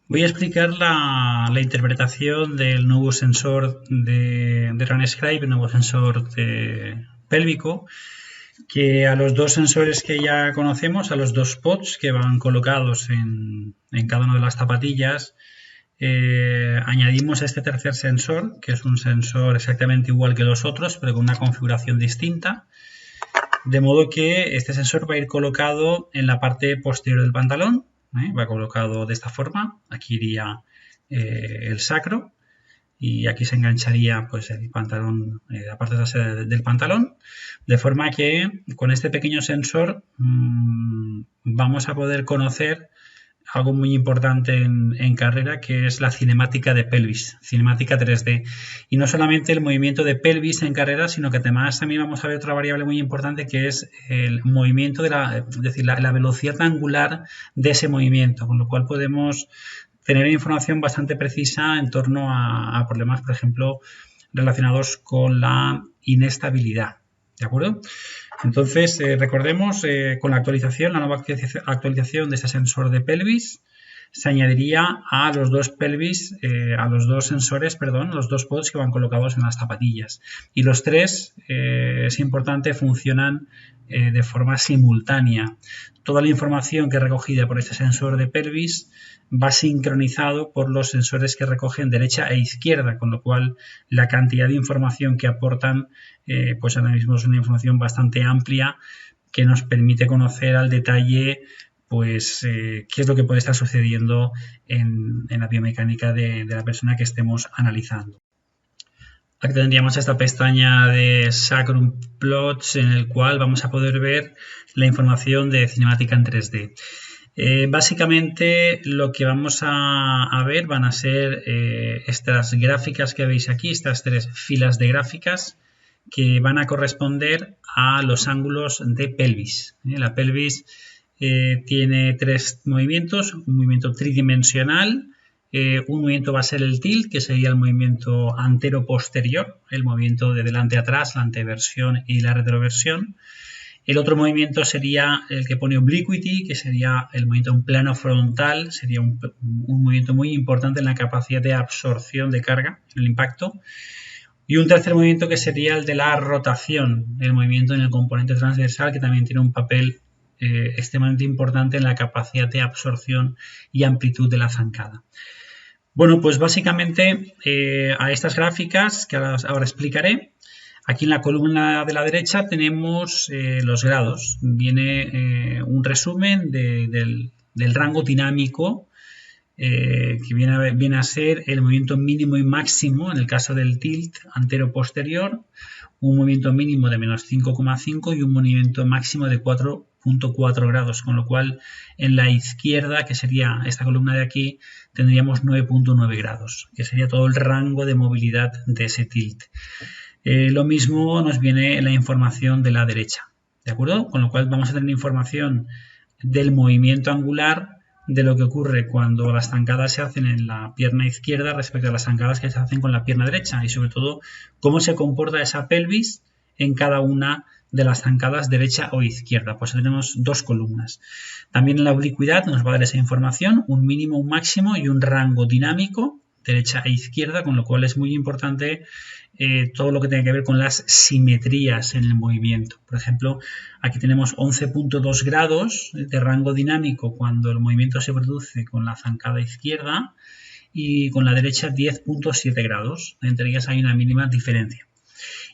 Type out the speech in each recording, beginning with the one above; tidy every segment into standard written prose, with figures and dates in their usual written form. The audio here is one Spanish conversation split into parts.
Voy a explicar la interpretación del nuevo sensor de RunScribe, el nuevo sensor pélvico, que a los dos sensores que ya conocemos, a los dos pods que van colocados en cada una de las zapatillas, añadimos este tercer sensor, que es un sensor exactamente igual que los otros, pero con una configuración distinta. De modo que este sensor va a ir colocado en la parte posterior del pantalón. Va colocado de esta forma. Aquí iría el sacro y aquí se engancharía pues el pantalón, la parte trasera del pantalón, de forma que con este pequeño sensor vamos a poder conocer algo muy importante en carrera, que es la cinemática de pelvis, cinemática 3D. Y no solamente el movimiento de pelvis en carrera, sino que además también vamos a ver otra variable muy importante, que es el movimiento es decir, la velocidad angular de ese movimiento, con lo cual podemos tener información bastante precisa en torno a problemas, por ejemplo, relacionados con la inestabilidad. ¿De acuerdo? Entonces, recordemos, con la nueva actualización de este sensor de pelvis, se añadiría a los dos sensores, los dos pods que van colocados en las zapatillas. Y los tres, es importante, funcionan de forma simultánea. Toda la información que es recogida por este sensor de pelvis va sincronizado por los sensores que recogen derecha e izquierda, con lo cual la cantidad de información que aportan pues ahora mismo es una información bastante amplia que nos permite conocer al detalle pues qué es lo que puede estar sucediendo en la biomecánica de la persona que estemos analizando. Aquí tendríamos esta pestaña de Sacrum Plots, en el cual vamos a poder ver la información de cinemática en 3D. Básicamente lo que vamos a ver van a ser estas gráficas que veis aquí, estas tres filas de gráficas que van a corresponder a los ángulos de pelvis. La pelvis tiene tres movimientos: un movimiento tridimensional, un movimiento va a ser el tilt, que sería el movimiento antero-posterior, el movimiento de delante a atrás, la anteversión y la retroversión. El otro movimiento sería el que pone obliquity, que sería el movimiento en plano frontal, sería un movimiento muy importante en la capacidad de absorción de carga, el impacto. Y un tercer movimiento que sería el de la rotación, el movimiento en el componente transversal, que también tiene un papel extremadamente importante en la capacidad de absorción y amplitud de la zancada. Bueno, pues básicamente a estas gráficas que ahora explicaré, aquí en la columna de la derecha tenemos los grados. Viene un resumen del rango dinámico que viene a ser el movimiento mínimo y máximo en el caso del tilt antero-posterior, un movimiento mínimo de menos 5,5 y un movimiento máximo de 4,4 grados, con lo cual en la izquierda, que sería esta columna de aquí, tendríamos 9,9 grados, que sería todo el rango de movilidad de ese tilt. Lo mismo nos viene en la información de la derecha, ¿de acuerdo? Con lo cual vamos a tener información del movimiento angular, de lo que ocurre cuando las zancadas se hacen en la pierna izquierda respecto a las zancadas que se hacen con la pierna derecha, y sobre todo cómo se comporta esa pelvis en cada una de las zancadas derecha o izquierda. Pues tenemos dos columnas. También en la oblicuidad nos va a dar esa información, un mínimo, un máximo y un rango dinámico derecha e izquierda, con lo cual es muy importante todo lo que tiene que ver con las simetrías en el movimiento. Por ejemplo, aquí tenemos 11,2 grados de rango dinámico cuando el movimiento se produce con la zancada izquierda, y con la derecha 10,7 grados. Entre ellas hay una mínima diferencia.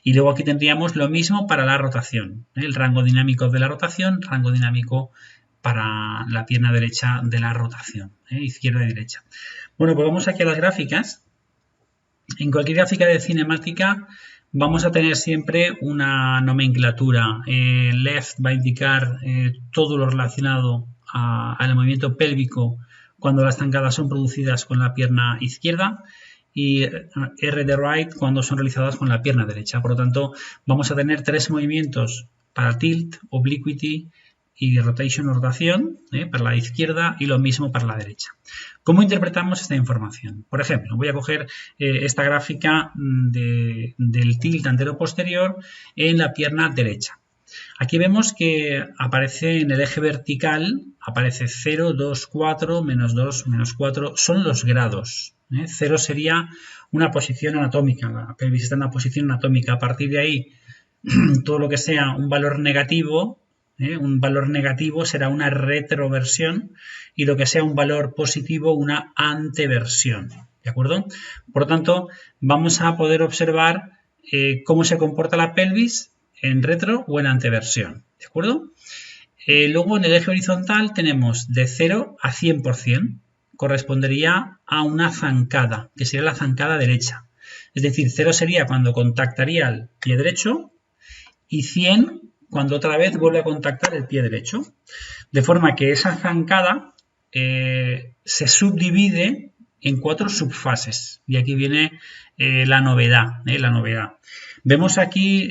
Y luego aquí tendríamos lo mismo para la rotación, el rango dinámico de la rotación, rango dinámico para la pierna derecha de la rotación, izquierda y derecha. Bueno, pues vamos aquí a las gráficas. En cualquier gráfica de cinemática vamos a tener siempre una nomenclatura. Left va a indicar todo lo relacionado al movimiento pélvico cuando las zancadas son producidas con la pierna izquierda, y R de right cuando son realizadas con la pierna derecha. Por lo tanto, vamos a tener tres movimientos para tilt, obliquity y rotation o rotación para la izquierda, y lo mismo para la derecha. ¿Cómo interpretamos esta información? Por ejemplo, voy a coger esta gráfica del tilt antero-posterior en la pierna derecha. Aquí vemos que aparece en el eje vertical, aparece 0, 2, 4, menos 2, menos 4, son los grados. 0 sería una posición anatómica, la pelvis está en una posición anatómica. A partir de ahí, todo lo que sea un valor negativo será una retroversión y lo que sea un valor positivo una anteversión. ¿De acuerdo? Por lo tanto, vamos a poder observar cómo se comporta la pelvis en retro o en anteversión. ¿De acuerdo? Luego en el eje horizontal tenemos de 0 a 100%. Correspondería a una zancada, que sería la zancada derecha. Es decir, 0 sería cuando contactaría el pie derecho y 100 cuando otra vez vuelve a contactar el pie derecho. De forma que esa zancada se subdivide en 4 subfases. Y aquí viene la novedad. Vemos aquí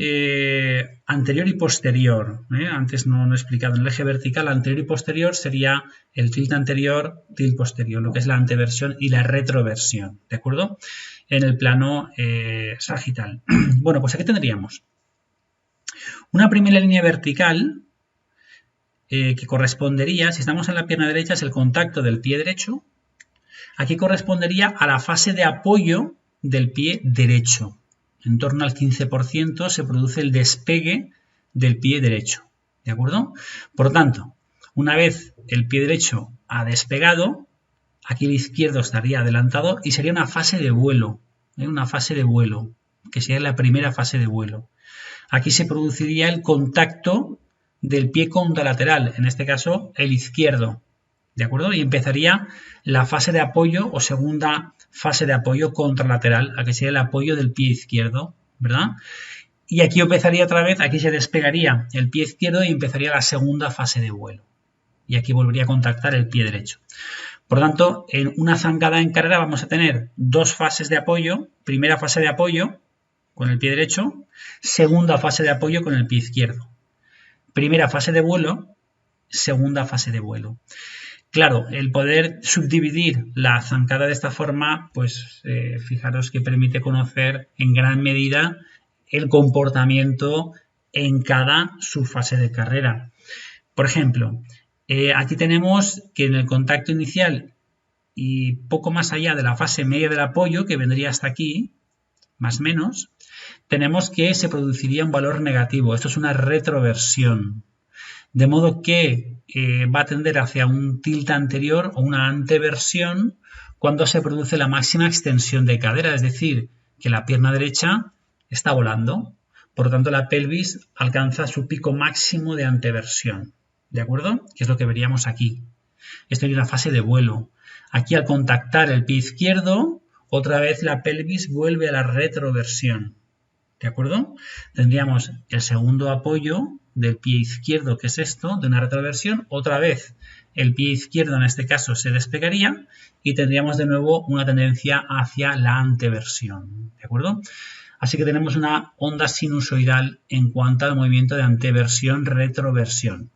anterior y posterior. Antes no he explicado. En el eje vertical, anterior y posterior sería el tilt anterior, tilt posterior, lo que es la anteversión y la retroversión. ¿De acuerdo? En el plano sagital. Bueno, pues aquí tendríamos una primera línea vertical que correspondería, si estamos en la pierna derecha, es el contacto del pie derecho. Aquí correspondería a la fase de apoyo del pie derecho. En torno al 15% se produce el despegue del pie derecho. ¿De acuerdo? Por lo tanto, una vez el pie derecho ha despegado, aquí el izquierdo estaría adelantado y sería una fase de vuelo. Una fase de vuelo, que sería la primera fase de vuelo. Aquí se produciría el contacto del pie contralateral, en este caso el izquierdo. ¿De acuerdo? Y empezaría la fase de apoyo o segunda fase de apoyo contralateral, aquí sería el apoyo del pie izquierdo, ¿verdad? Y aquí empezaría otra vez, aquí se despegaría el pie izquierdo y empezaría la segunda fase de vuelo. Y aquí volvería a contactar el pie derecho. Por lo tanto, en una zancada en carrera vamos a tener 2 fases de apoyo. Primera fase de apoyo con el pie derecho, segunda fase de apoyo con el pie izquierdo. Primera fase de vuelo, segunda fase de vuelo. Claro, el poder subdividir la zancada de esta forma, pues fijaros que permite conocer en gran medida el comportamiento en cada subfase de carrera. Por ejemplo, aquí tenemos que en el contacto inicial y poco más allá de la fase media del apoyo, que vendría hasta aquí, más o menos, tenemos que se produciría un valor negativo. Esto es una retroversión. De modo que va a tender hacia un tilt anterior o una anteversión cuando se produce la máxima extensión de cadera, es decir, que la pierna derecha está volando. Por lo tanto, la pelvis alcanza su pico máximo de anteversión. ¿De acuerdo? Que es lo que veríamos aquí. Esto es una fase de vuelo. Aquí, al contactar el pie izquierdo, otra vez la pelvis vuelve a la retroversión. ¿De acuerdo? Tendríamos el segundo apoyo del pie izquierdo, que es esto, de una retroversión. Otra vez el pie izquierdo en este caso se despegaría y tendríamos de nuevo una tendencia hacia la anteversión. ¿De acuerdo? Así que tenemos una onda sinusoidal en cuanto al movimiento de anteversión, retroversión.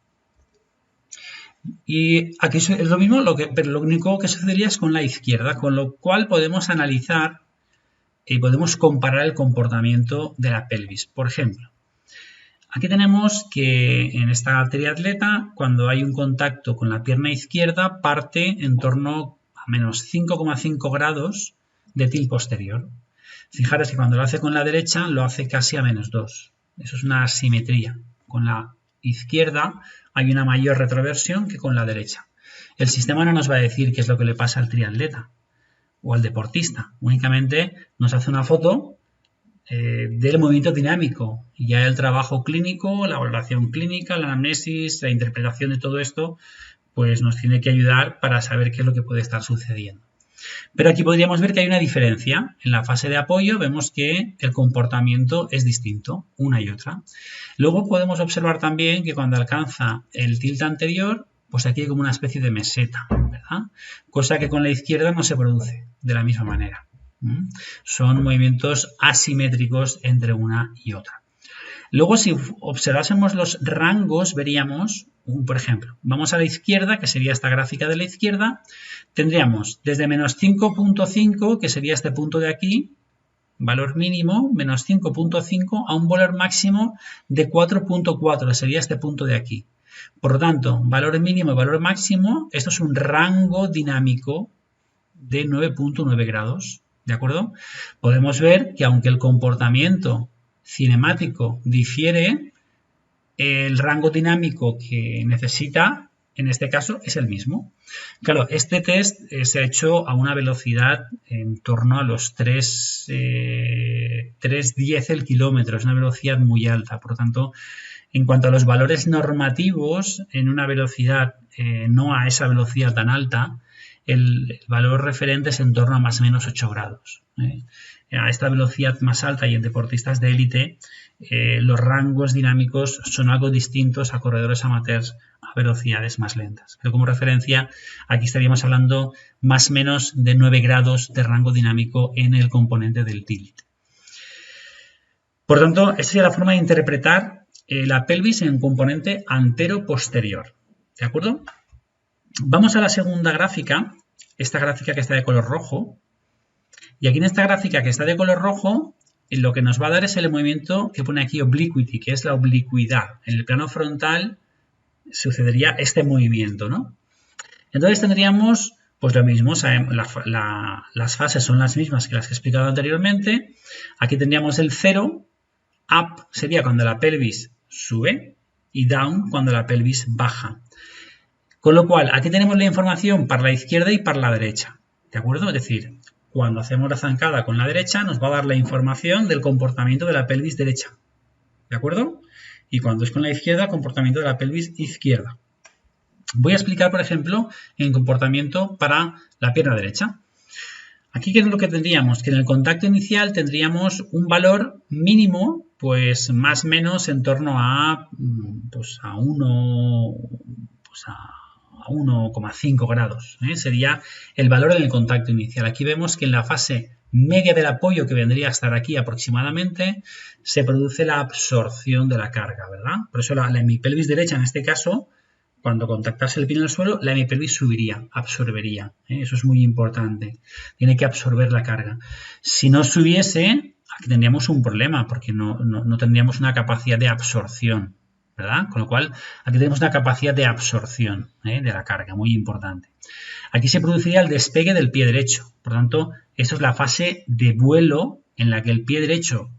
Y aquí es lo mismo, pero lo único que sucedería es con la izquierda, con lo cual podemos analizar y podemos comparar el comportamiento de la pelvis. Por ejemplo, aquí tenemos que en esta triatleta, cuando hay un contacto con la pierna izquierda, parte en torno a menos 5,5 grados de tilt posterior. Fijaros que cuando lo hace con la derecha, lo hace casi a menos 2. Eso es una asimetría. Con la izquierda hay una mayor retroversión que con la derecha. El sistema no nos va a decir qué es lo que le pasa al triatleta o al deportista. Únicamente nos hace una foto del movimiento dinámico y ya el trabajo clínico, la valoración clínica, la anamnesis, la interpretación de todo esto, pues nos tiene que ayudar para saber qué es lo que puede estar sucediendo. Pero aquí podríamos ver que hay una diferencia. En la fase de apoyo vemos que el comportamiento es distinto, una y otra. Luego podemos observar también que cuando alcanza el tilt anterior, pues aquí hay como una especie de meseta, ¿verdad? Cosa que con la izquierda no se produce de la misma manera. Son movimientos asimétricos entre una y otra. Luego, si observásemos los rangos, veríamos, por ejemplo, vamos a la izquierda, que sería esta gráfica de la izquierda, tendríamos desde menos 5,5, que sería este punto de aquí, valor mínimo, menos 5.5, a un valor máximo de 4.4, sería este punto de aquí. Por lo tanto, valor mínimo y valor máximo, esto es un rango dinámico de 9.9 grados, ¿de acuerdo? Podemos ver que aunque el comportamiento cinemático difiere, el rango dinámico que necesita, en este caso, es el mismo. Claro, este test se ha hecho a una velocidad en torno a los 3,10 el kilómetro, es una velocidad muy alta, por lo tanto, en cuanto a los valores normativos, en una velocidad no a esa velocidad tan alta, el valor referente es en torno a más o menos 8 grados. A esta velocidad más alta y en deportistas de élite, los rangos dinámicos son algo distintos a corredores amateurs a velocidades más lentas. Pero como referencia, aquí estaríamos hablando más o menos de 9 grados de rango dinámico en el componente del tilt. Por tanto, esta sería la forma de interpretar la pelvis en componente antero-posterior. ¿De acuerdo? Vamos a la segunda gráfica, esta gráfica que está de color rojo. Y aquí en esta gráfica que está de color rojo, lo que nos va a dar es el movimiento que pone aquí obliquity, que es la oblicuidad. En el plano frontal sucedería este movimiento, ¿no? Entonces tendríamos pues lo mismo, las fases son las mismas que las que he explicado anteriormente. Aquí tendríamos el 0, up sería cuando la pelvis sube y down cuando la pelvis baja. Con lo cual, aquí tenemos la información para la izquierda y para la derecha, ¿de acuerdo? Es decir, cuando hacemos la zancada con la derecha nos va a dar la información del comportamiento de la pelvis derecha, ¿de acuerdo? Y cuando es con la izquierda, el comportamiento de la pelvis izquierda. Voy a explicar, por ejemplo, el comportamiento para la pierna derecha. Aquí, ¿qué es lo que tendríamos? Que en el contacto inicial tendríamos un valor mínimo, pues más o menos en torno a 1,5 grados. Sería el valor en el contacto inicial. Aquí vemos que en la fase media del apoyo, que vendría a estar aquí aproximadamente, se produce la absorción de la carga, ¿verdad? Por eso la hemipelvis derecha, en este caso, cuando contactase el pie en el suelo, la hemipelvis subiría, absorbería. Eso es muy importante. Tiene que absorber la carga. Si no subiese, aquí tendríamos un problema, porque no tendríamos una capacidad de absorción, ¿verdad? Con lo cual, aquí tenemos una capacidad de absorción de la carga, muy importante. Aquí se produciría el despegue del pie derecho. Por lo tanto, esto es la fase de vuelo en la que el pie derecho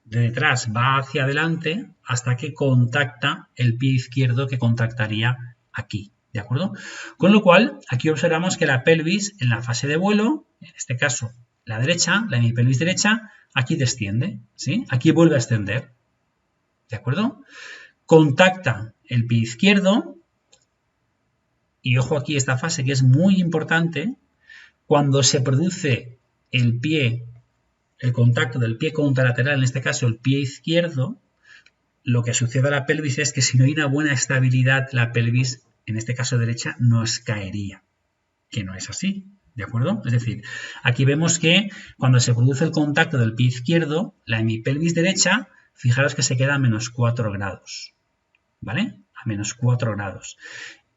de detrás va hacia adelante hasta que contacta el pie izquierdo que contactaría aquí, ¿de acuerdo? Con lo cual, aquí observamos que la pelvis en la fase de vuelo, en este caso la derecha, la hemipelvis derecha, aquí desciende, ¿sí? Aquí vuelve a extender, ¿de acuerdo? Contacta el pie izquierdo y ojo aquí esta fase que es muy importante, cuando se produce el contacto del pie contralateral, en este caso el pie izquierdo, lo que sucede a la pelvis es que si no hay una buena estabilidad, la pelvis, en este caso derecha, nos caería, que no es así, ¿de acuerdo? Es decir, aquí vemos que cuando se produce el contacto del pie izquierdo, la hemipelvis derecha, fijaros que se queda a menos 4 grados, ¿vale? A menos 4 grados.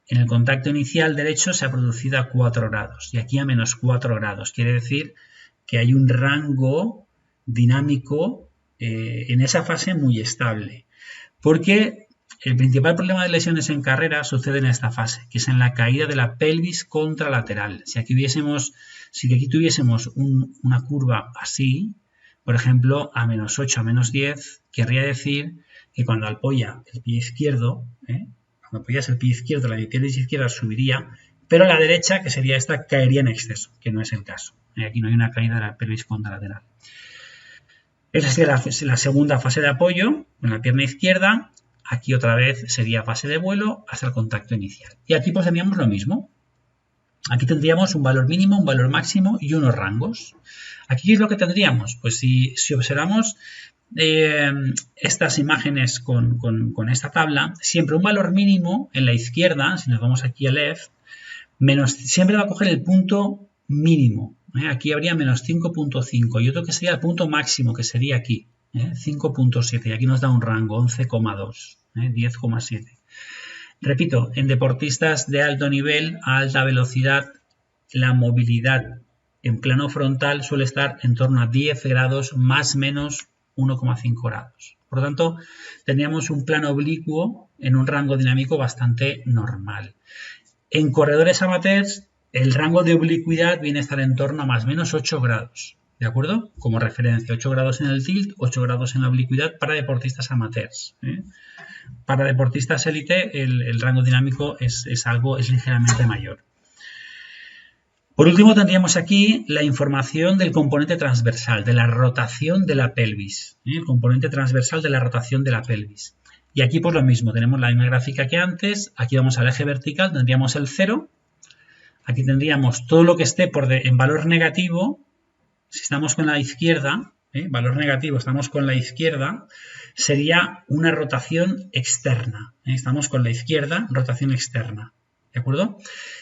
En el contacto inicial derecho se ha producido a 4 grados y aquí a menos 4 grados. Quiere decir que hay un rango dinámico en esa fase muy estable. Porque el principal problema de lesiones en carrera sucede en esta fase, que es en la caída de la pelvis contralateral. Si aquí tuviésemos una curva así, por ejemplo, a menos 8, a menos 10, querría decir que cuando apoya el pie izquierdo, cuando apoyas el pie izquierdo, la hemipelvis izquierda subiría, pero la derecha, que sería esta, caería en exceso, que no es el caso. Aquí no hay una caída de la pelvis contralateral. Esa sería la segunda fase de apoyo en la pierna izquierda. Aquí otra vez sería fase de vuelo hasta el contacto inicial. Y aquí pues tendríamos lo mismo. Aquí tendríamos un valor mínimo, un valor máximo y unos rangos. Aquí ¿qué es lo que tendríamos? Pues si observamos estas imágenes con esta tabla, siempre un valor mínimo en la izquierda, si nos vamos aquí a left, siempre va a coger el punto mínimo. Aquí habría menos 5.5 y otro que sería el punto máximo, que sería aquí, 5.7. Y aquí nos da un rango, 11,2, 10,7. Repito, en deportistas de alto nivel, a alta velocidad, la movilidad en plano frontal suele estar en torno a 10 grados más o menos 1,5 grados. Por lo tanto, tendríamos un plano oblicuo en un rango dinámico bastante normal. En corredores amateurs, el rango de oblicuidad viene a estar en torno a más o menos 8 grados. ¿De acuerdo? Como referencia, 8 grados en el tilt, 8 grados en la oblicuidad para deportistas amateurs. Para deportistas élite, el rango dinámico es ligeramente mayor. Por último, tendríamos aquí la información del componente transversal, de la rotación de la pelvis. El componente transversal de la rotación de la pelvis. Y aquí pues lo mismo, tenemos la misma gráfica que antes. Aquí vamos al eje vertical, tendríamos el 0. Aquí tendríamos todo lo que esté en valor negativo. Si estamos con la izquierda, valor negativo, estamos con la izquierda, sería una rotación externa. Estamos con la izquierda, rotación externa. ¿De acuerdo?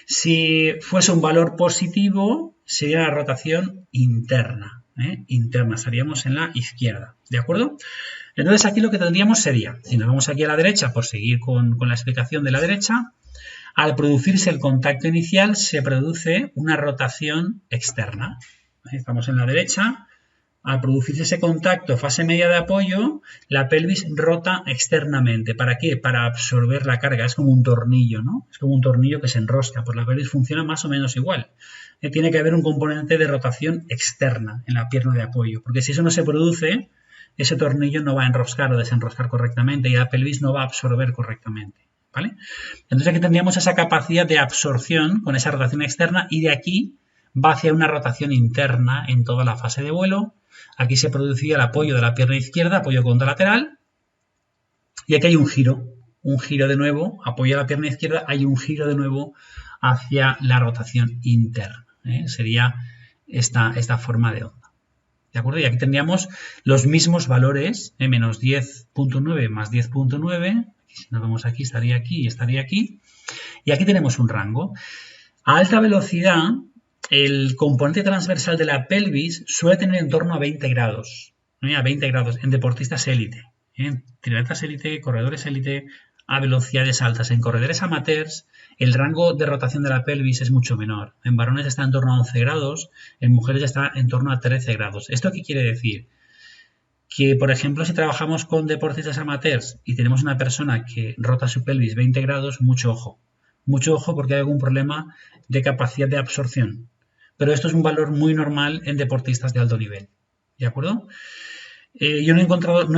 Si fuese un valor positivo, sería la rotación interna. Interna, estaríamos en la izquierda. ¿De acuerdo? Entonces aquí lo que tendríamos sería, si nos vamos aquí a la derecha, por seguir con la explicación de la derecha, al producirse el contacto inicial se produce una rotación externa. Estamos en la derecha. Al producirse ese contacto, fase media de apoyo, la pelvis rota externamente. ¿Para qué? Para absorber la carga. Es como un tornillo, ¿no? Es como un tornillo que se enrosca. Pues la pelvis funciona más o menos igual. Tiene que haber un componente de rotación externa en la pierna de apoyo. Porque si eso no se produce, ese tornillo no va a enroscar o desenroscar correctamente y la pelvis no va a absorber correctamente. ¿Vale? Entonces aquí tendríamos esa capacidad de absorción con esa rotación externa y de aquí va hacia una rotación interna en toda la fase de vuelo. Aquí se producía el apoyo de la pierna izquierda, apoyo contralateral. Y aquí hay un giro de nuevo, apoyo a la pierna izquierda, hay un giro de nuevo hacia la rotación interna. Sería esta forma de onda. ¿De acuerdo? Y aquí tendríamos los mismos valores, menos 10.9 más 10.9. Si nos vemos aquí, estaría aquí y estaría aquí. Y aquí tenemos un rango. A alta velocidad, el componente transversal de la pelvis suele tener en torno a 20 grados. A 20 grados en deportistas élite. Triatletas élite, corredores élite, a velocidades altas. En corredores amateurs, el rango de rotación de la pelvis es mucho menor. En varones está en torno a 11 grados, en mujeres está en torno a 13 grados. ¿Esto qué quiere decir? Que, por ejemplo, si trabajamos con deportistas amateurs y tenemos una persona que rota su pelvis 20 grados, mucho ojo. Mucho ojo porque hay algún problema de capacidad de absorción. Pero esto es un valor muy normal en deportistas de alto nivel. ¿De acuerdo? Yo no he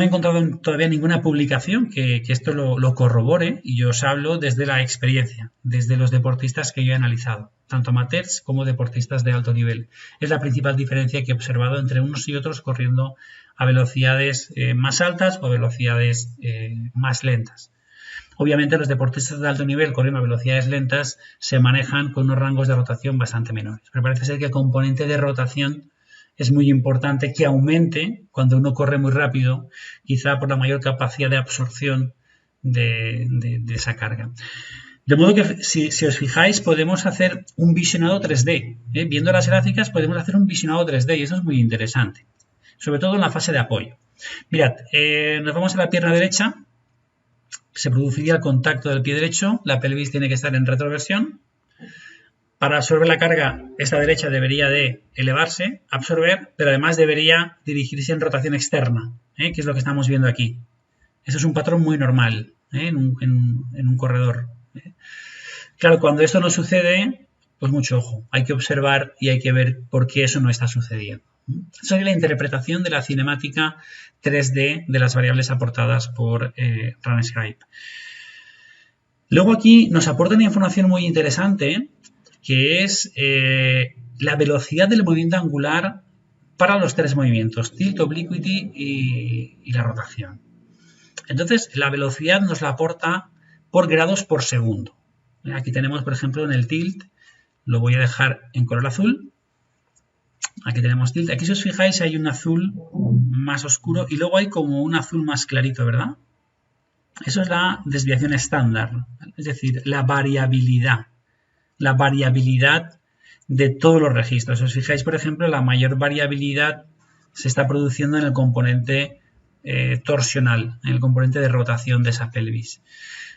encontrado todavía ninguna publicación que esto lo corrobore y yo os hablo desde la experiencia, desde los deportistas que yo he analizado, tanto amateurs como deportistas de alto nivel. Es la principal diferencia que he observado entre unos y otros corriendo a velocidades más altas o a velocidades más lentas. Obviamente los deportistas de alto nivel corriendo a velocidades lentas se manejan con unos rangos de rotación bastante menores. Pero parece ser que el componente de rotación es muy importante que aumente cuando uno corre muy rápido, quizá por la mayor capacidad de absorción de esa carga. De modo que si os fijáis podemos hacer un visionado 3D. Viendo las gráficas podemos hacer un visionado 3D y eso es muy interesante. Sobre todo en la fase de apoyo. Mirad, nos vamos a la pierna derecha. Se produciría el contacto del pie derecho, la pelvis tiene que estar en retroversión. Para absorber la carga, esta derecha debería de elevarse, absorber, pero además debería dirigirse en rotación externa, que es lo que estamos viendo aquí. Eso es un patrón muy normal en un corredor. Claro, cuando esto no sucede, pues mucho ojo. Hay que observar y hay que ver por qué eso no está sucediendo. Esa es la interpretación de la cinemática 3D de las variables aportadas por RunScribe. Luego aquí nos aporta una información muy interesante que es la velocidad del movimiento angular para los tres movimientos, tilt, obliquity y la rotación. Entonces, la velocidad nos la aporta por grados por segundo. Aquí tenemos, por ejemplo, en el tilt, lo voy a dejar en color azul. Aquí tenemos tilt. Aquí si os fijáis hay un azul más oscuro y luego hay como un azul más clarito, ¿verdad? Eso es la desviación estándar, es decir, la variabilidad de todos los registros. Si os fijáis, por ejemplo, la mayor variabilidad se está produciendo en el componente torsional, en el componente de rotación de esa pelvis.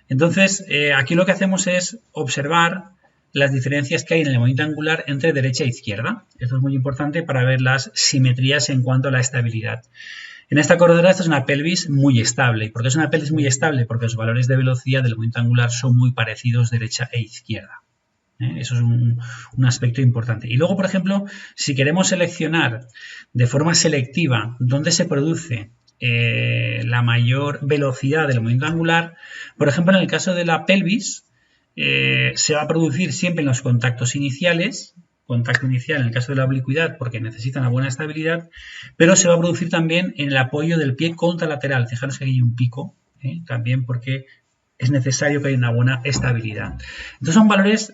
Entonces, aquí lo que hacemos es observar las diferencias que hay en el movimiento angular entre derecha e izquierda. Esto es muy importante para ver las simetrías en cuanto a la estabilidad. En esta corredora esta es una pelvis muy estable. ¿Por qué es una pelvis muy estable? Porque los valores de velocidad del movimiento angular son muy parecidos derecha e izquierda. Eso es un aspecto importante. Y luego, por ejemplo, si queremos seleccionar de forma selectiva dónde se produce la mayor velocidad del movimiento angular, por ejemplo, en el caso de la pelvis, se va a producir siempre en los contactos iniciales, contacto inicial en el caso de la oblicuidad porque necesita una buena estabilidad, pero se va a producir también en el apoyo del pie contralateral. Fijaros que aquí hay un pico, también porque es necesario que haya una buena estabilidad. Entonces son valores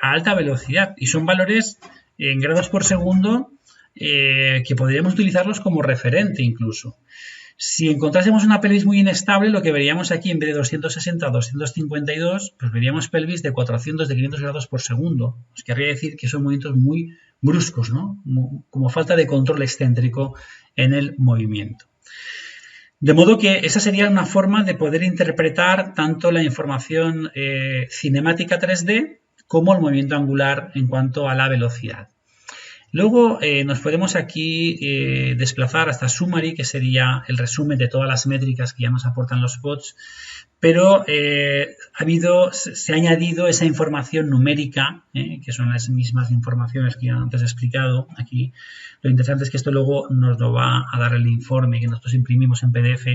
a alta velocidad y son valores en grados por segundo que podríamos utilizarlos como referente incluso. Si encontrásemos una pelvis muy inestable, lo que veríamos aquí en vez de 260 a 252, pues veríamos pelvis de 400, de 500 grados por segundo. Os querría decir que son movimientos muy bruscos, ¿no? Como falta de control excéntrico en el movimiento. De modo que esa sería una forma de poder interpretar tanto la información cinemática 3D como el movimiento angular en cuanto a la velocidad. Luego nos podemos aquí desplazar hasta Summary, que sería el resumen de todas las métricas que ya nos aportan los bots, pero se ha añadido esa información numérica, que son las mismas informaciones que ya antes he explicado aquí. Lo interesante es que esto luego nos lo va a dar el informe que nosotros imprimimos en PDF.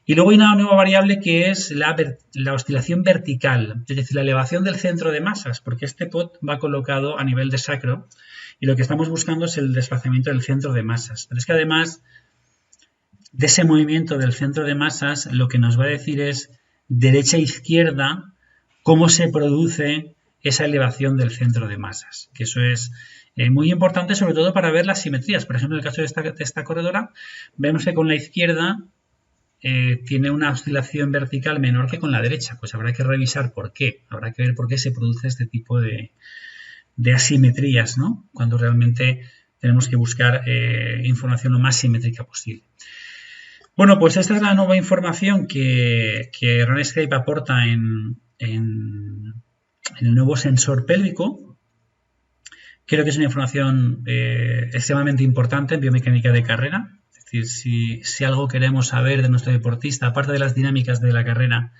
Y luego hay una nueva variable que es la oscilación vertical, es decir, la elevación del centro de masas, porque este pod va colocado a nivel de sacro y lo que estamos buscando es el desplazamiento del centro de masas. Pero es que además de ese movimiento del centro de masas, lo que nos va a decir es derecha e izquierda, cómo se produce esa elevación del centro de masas. Que eso es muy importante, sobre todo para ver las simetrías. Por ejemplo, en el caso de esta corredora, vemos que con la izquierda tiene una oscilación vertical menor que con la derecha. Pues habrá que revisar por qué. Habrá que ver por qué se produce este tipo de asimetrías, ¿no? Cuando realmente tenemos que buscar información lo más simétrica posible. Bueno, pues esta es la nueva información que RunScape aporta en el nuevo sensor pélvico. Creo que es una información extremadamente importante en biomecánica de carrera. Es decir, si algo queremos saber de nuestro deportista, aparte de las dinámicas de la carrera,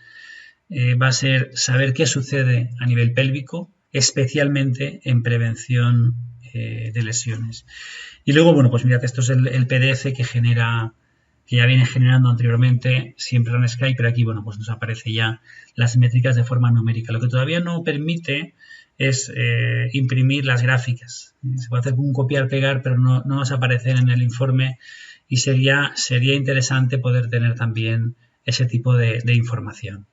va a ser saber qué sucede a nivel pélvico, especialmente en prevención de lesiones. Y luego, bueno, pues mirad, esto es el PDF que ya viene generando anteriormente siempre RunScape, pero aquí, bueno, pues nos aparece ya las métricas de forma numérica. Lo que todavía no permite es imprimir las gráficas. Se puede hacer un copiar-pegar, pero no nos aparecen en el informe y sería interesante poder tener también ese tipo de información.